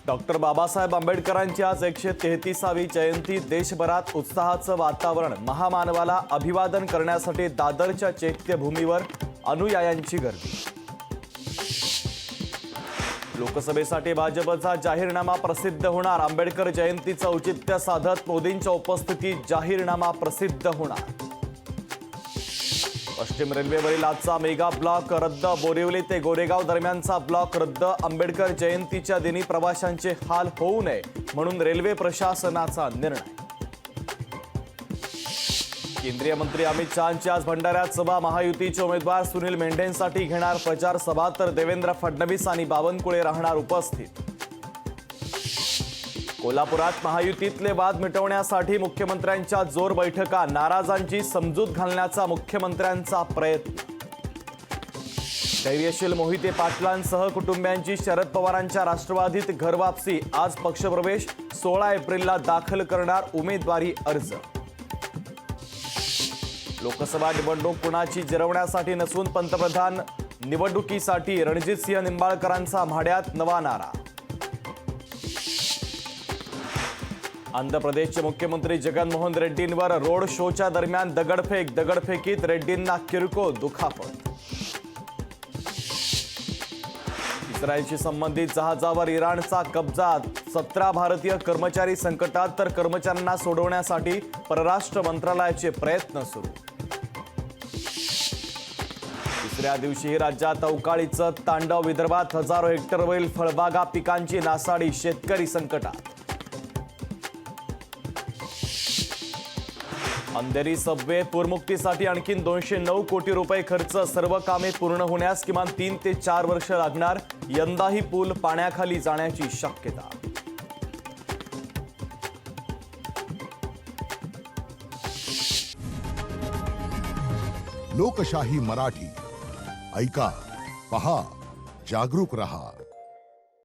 Doctor Babasaheb आंबेडकरांची आज 133वी जयंती. देशभरात उत्साहाचं वातावरण. महामानवाला अभिवादन करण्यासाठी दादरच्या चैत्यभूमीवर अनुयायांची गर्दी. लोकसभेसाठी भाजपचा जाहीरनामा प्रसिद्ध होणार. आंबेडकर जयंतीचं औचित्य साधत मोदींच्या उपस्थितीत जाहीरनामा प्रसिद्ध होणार. पश्चिम रेल्वेवरील आजचा मेगा ब्लॉक रद्द. बोरिवली ते गोरेगाव दरम्यानचा ब्लॉक रद्द. आंबेडकर जयंतीच्या दिनी प्रवाशांचे हाल होऊ नये म्हणून रेल्वे प्रशासनाचा निर्णय. केंद्रीय मंत्री अमित शहांची आज भंडाऱ्यात सभा. महायुतीचे उमेदवार सुनील मेंढेंसाठी घेणार प्रचार सभा, तर देवेंद्र फडणवीस आणि बावनकुळे राहणार उपस्थित. कोल्हापुरात महायुतीतले वाद मिटवण्यासाठी मुख्यमंत्र्यांच्या जोर बैठका. नाराजांची समजूत घालण्याचा मुख्यमंत्र्यांचा प्रयत्न. धैर्यशील मोहिते पाटलांसह कुटुंबियांची शरद पवारांच्या राष्ट्रवादीत घरवापसी. आज पक्षप्रवेश. 16 एप्रिलला दाखल करणार उमेदवारी अर्ज. लोकसभा निवडणूक कुणाची जिरवण्यासाठी नसून पंतप्रधान निवडणुकीसाठी. रणजितसिंह निंबाळकरांचा म्हाड्यात नवा नारा. आंध्र प्रदेशचे मुख्यमंत्री जगनमोहन रेड्डींवर रोड शोच्या दरम्यान दगडफेकीत रेड्डींना किरकोळ दुखापत. इस्रायलशी संबंधित जहाजावर इराणचा कब्जा. 17 भारतीय कर्मचारी संकटात, तर कर्मचाऱ्यांना सोडवण्यासाठी परराष्ट्र मंत्रालयाचे प्रयत्न सुरू. तिसऱ्या दिवशीही राज्यात अवकाळीचं तांडव. विदर्भात हजारो हेक्टरवरील फळबागा पिकांची नासाडी. शेतकरी संकटात. अंधेरी सबवे पूरमुक्तीसाठी आणखी 209 कोटी रुपये खर्च. सर्व कामे पूर्ण होण्यास किमान 3 ते 4 वर्ष लागणार. यंदाही पूल पाण्याखाली जाण्याची शक्यता. लोकशाही मराठी ऐका, पहा, जागरूक रहा.